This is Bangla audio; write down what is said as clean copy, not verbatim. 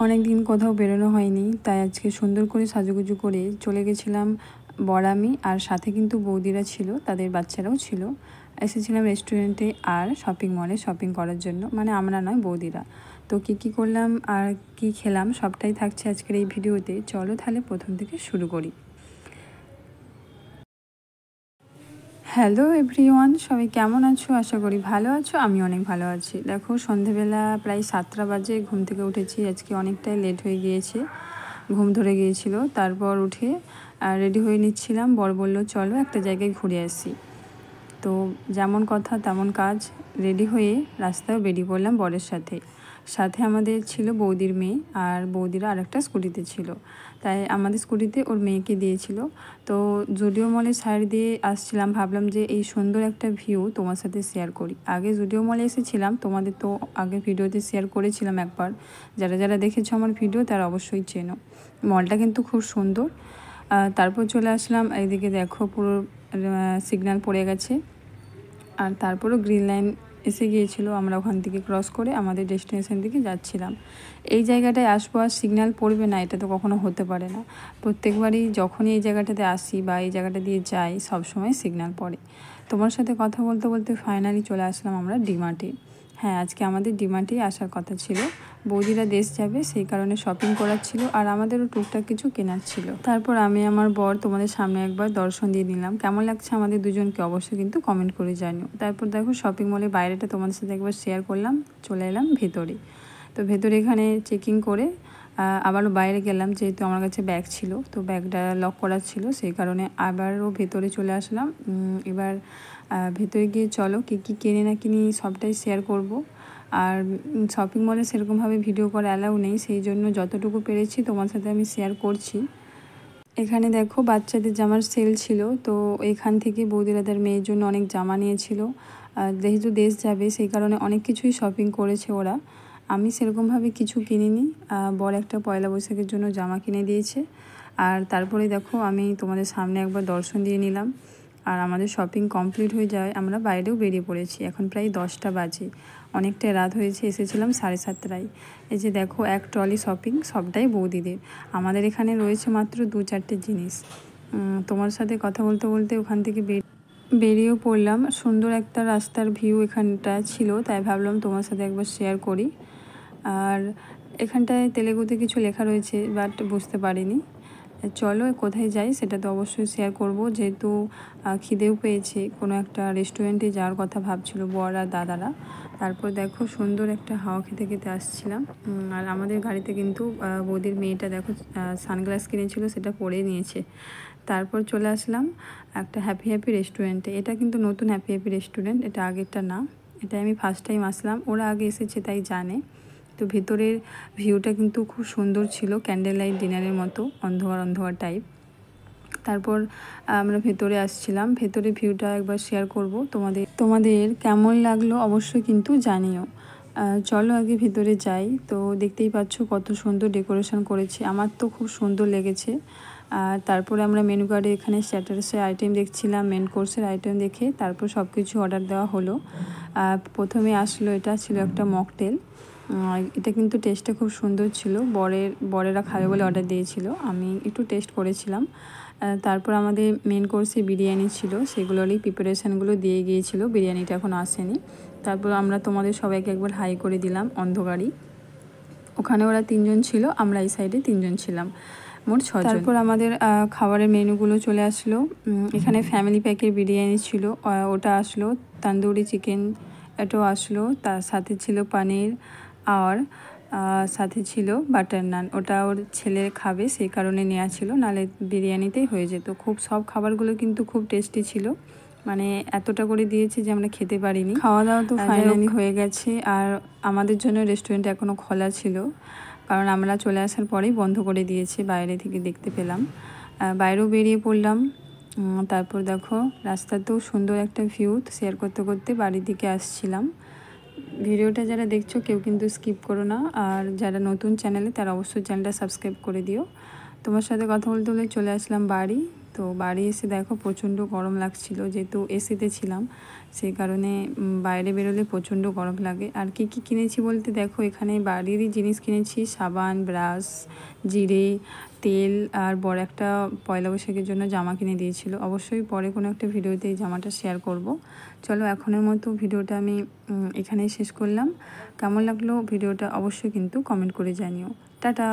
অনেক দিন কোথাও বেরোনো হয়নি, তাই আজকে সুন্দর করে সাজুগুজু করে চলে গেছিলাম বড়ামি। আর সাথে কিন্তু বৌদিরা ছিল, তাদের বাচ্চারাও ছিল। এসেছিলাম রেস্টুরেন্টে আর শপিং মলে শপিং করার জন্য, মানে আমরা নয়, বৌদিরা। তো কী করলাম আর কি খেলাম সবটাই থাকছে আজকের এই ভিডিওতে। চলো তাহলে প্রথম থেকে শুরু করি। হ্যালো এভরিওয়ান, সবাই কেমন আছো? আশা করি ভালো আছো। আমি অনেক ভালো আছি। দেখো সন্ধেবেলা প্রায় 7টা বাজে, ঘুম থেকে উঠেছি। আজকে অনেকটাই লেট হয়ে গিয়েছে, ঘুম ধরে গিয়েছিল। তারপর উঠে রেডি হয়ে নিচ্ছিলাম। বর বলল চলো একটা জায়গায় ঘুরে আসি। তো যেমন কথা তেমন কাজ, রেডি হয়ে রাস্তায় বেরিয়ে পড়লাম বরের সাথে। সাথে আমাদের ছিল বৌদির মেয়ে, আর বৌদিরা আরেকটা স্কুটিতে ছিল, তাই আমাদের স্কুটিতে ওর মেয়েকে দিয়েছিল। তো জুডিও মলের সাইড দিয়ে আসছিলাম, ভাবলাম যে এই সুন্দর একটা ভিউ তোমার সাথে শেয়ার করি। আগে জুডিও মলে এসেছিলাম, তোমাদের তো আগে ভিডিওতে শেয়ার করেছিলাম একবার। যারা যারা দেখেছো আমার ভিডিও তারা অবশ্যই চেনো। মলটা কিন্তু খুব সুন্দর। তারপর চলে আসলাম এইদিকে, দেখো পুরো সিগন্যাল পড়ে গেছে। আর তারপরও গ্রিন লাইন এসে গিয়েছিল, আমরা ওখান থেকে ক্রস করে আমাদের ডেস্টিনেশন দিকে যাচ্ছিলাম। এই জায়গাটায় আসবো আর সিগন্যাল পড়বে না, এটা তো কখনো হতে পারে না। প্রত্যেকবারই যখনই এই জায়গাটাতে আসি বা এই জায়গাটা দিয়ে যাই, সবসময় সিগন্যাল পড়ে। তোমার সাথে কথা বলতে বলতে ফাইনালি চলে আসলাম আমরা ডিমার্টে। হ্যাঁ, আজকে আমাদের ডিমার্টেই আসার কথা ছিল। বৌদিরা দেশ যাবে, সেই কারণে শপিং করার ছিল, আর আমাদেরও টুকটাক কিছু কেনার ছিল। তারপর আমি আমার বর তোমাদের সামনে একবার দর্শন দিয়ে নিলাম। কেমন লাগছে আমাদের দুজনকে অবশ্যই কিন্তু কমেন্ট করে জানিও। তারপর দেখো শপিং মলের বাইরেটা তোমাদের সাথে একবার শেয়ার করলাম। চলে এলাম ভেতরে। তো ভেতরে এখানে চেকিং করে আবারও বাইরে গেলাম, যেহেতু আমার কাছে ব্যাগ ছিল, তো ব্যাগটা লক করা ছিল, সেই কারণে আবারও ভেতরে চলে আসলাম। এবার ভেতরে গিয়ে চলো কী কী কিনে না কিনি সবটাই শেয়ার করব। আর শপিং মলে সেরকমভাবে ভিডিও করা অ্যালাউ নেই, সেই জন্য যতটুকু পেরেছি তোমার সাথে আমি শেয়ার করছি। এখানে দেখো বাচ্চাদের জামার সেল ছিল, তো এখান থেকে বৌদিরাদের মেয়ের জন্য অনেক জামা নিয়েছিল। যেহেতু দেশ যাবে সেই কারণে অনেক কিছুই শপিং করেছে ওরা। আমি সেরকমভাবে কিছু কিনিনি। বর একটা পয়লা বৈশাখের জন্য জামা কিনে দিয়েছে। আর তারপরে দেখো আমি তোমাদের সামনে একবার দর্শন দিয়ে নিলাম। আর আমাদের শপিং কমপ্লিট হয়ে যায়, আমরা বাইরেও বেরিয়ে পড়েছি। এখন প্রায় 10টা বাজে, অনেকটাই রাত হয়েছে। এসেছিলাম 7:30টায়। এই যে দেখো এক ট্রলি শপিং, সবটাই বৌদিদের। আমাদের এখানে রয়েছে মাত্র 2-4টে জিনিস। তোমার সাথে কথা বলতে বলতে ওখান থেকে বেরিয়েও পড়লাম। সুন্দর একটা রাস্তার ভিউ এখানটা ছিল, তাই ভাবলাম তোমার সাথে একবার শেয়ার করি। আর এখানটায় তেলেগুতে কিছু লেখা রয়েছে, বাট বুঝতে পারিনি। চলো কোথায় যাই সেটা তো অবশ্যই শেয়ার করব, যেহেতু খিদেও পেয়েছে। কোনো একটা রেস্টুরেন্টে যাওয়ার কথা ভাবছিল বর আর দাদারা। তারপর দেখো সুন্দর একটা হাওয়া খেতে খেতে আসছিলাম। আর আমাদের গাড়িতে কিন্তু বৌদির মেয়েটা দেখো সানগ্লাস কিনেছিল, সেটা পরে নিয়েছে। তারপর চলে আসলাম একটা হ্যাপি হ্যাপি রেস্টুরেন্টে। এটা কিন্তু নতুন হ্যাপি হ্যাপি রেস্টুরেন্ট, এটা আগেরটা না। এটা আমি ফার্স্ট টাইম আসলাম, ওরা আগে এসেছে তাই জানে। তো ভেতরের ভিউটা কিন্তু খুব সুন্দর ছিল, ক্যান্ডেল লাইট ডিনারের মতো, অন্ধকার অন্ধকার টাইপ। তারপর আমরা ভেতরে আসছিলাম, ভেতরে ভিউটা একবার শেয়ার করব তোমাদের কেমন লাগলো অবশ্যই কিন্তু জানিও। চলো আগে ভিতরে যাই। তো দেখতেই পাচ্ছ কত সুন্দর ডেকোরেশন করেছে, আমার তো খুব সুন্দর লেগেছে। তারপরে আমরা মেনু কার্ডে এখানে স্ট্যাটাসের আইটেম দেখছিলাম, মেন কোর্সের আইটেম দেখে তারপর সব কিছু অর্ডার দেওয়া হলো। প্রথমে আসলো, এটা ছিল একটা মকটেল। এটা কিন্তু টেস্টটা খুব সুন্দর ছিল। বরেরা খাবে বলে অর্ডার দিয়েছিল, আমি একটু টেস্ট করেছিলাম। তারপর আমাদের মেন কোর্সে বিরিয়ানি ছিল, সেগুলোরই প্রিপারেশানগুলো দিয়ে গিয়েছিল, বিরিয়ানিটা এখনও আসেনি। তারপর আমরা তোমাদের সবাইকে একবার হাই করে দিলাম অন্ধকারই। ওখানে ওরা 3জন ছিল, আমরা এই সাইডে 3জন ছিলাম, মোট 6জন। তারপর আমাদের খাবারের মেনুগুলো চলে আসলো। এখানে ফ্যামিলি প্যাকের বিরিয়ানি ছিল, ওটা আসলো। তন্দুরি চিকেন এটাও আসলো, তার সাথে ছিল পনির, আর সাথে ছিল বাটার নান। ওটা ওর ছেলে খাবে সেই কারণে নেওয়া ছিল, নাহলে বিরিয়ানিতেই হয়ে যেত। সব খাবারগুলো কিন্তু খুব টেস্টি ছিল, মানে এতটা করে দিয়েছে যে আমরা খেতে পারিনি। খাওয়া দাওয়া তো ফাইনালি হয়ে গেছে। আর আমাদের জন্য রেস্টুরেন্ট এখনও খোলা ছিল, কারণ আমরা চলে আসার পরেই বন্ধ করে দিয়েছে, বাইরে থেকে দেখতে পেলাম। বাইরেও বেরিয়ে পড়লাম। তারপর দেখো রাস্তাতেও সুন্দর একটা ভিউ শেয়ার করতে করতে বাড়ির দিকে আসছিলাম। ভিডিওটা যারা দেখছো কেউ কিন্তু স্কিপ করো না, আর যারা নতুন চ্যানেলে তারা অবশ্যই চ্যানেলটা সাবস্ক্রাইব করে দিও। তোমার সাথে কথা বলতে বলে চলে আসলাম বাড়ি। তো বাড়ি এসে দেখো প্রচণ্ড গরম লাগছিল, যেহেতু এসিতে ছিলাম সেই কারণে বাইরে বেরোলে প্রচণ্ড গরম লাগে। আর কি কি কিনেছি বলতে দেখো এখানে বাড়িরই জিনিস কিনেছি, সাবান, ব্রাশ, জিরে, তেল, আর বড় একটা পয়লা বৈশাখের জন্য জামা কিনে দিয়েছিল। অবশ্যই পরে কোনো একটা ভিডিওতে এই জামাটা শেয়ার করব। চলো এখনের মতো ভিডিওটা আমি এখানেই শেষ করলাম। কেমন লাগলো ভিডিওটা অবশ্যই কিন্তু কমেন্ট করে জানিও। টাটা।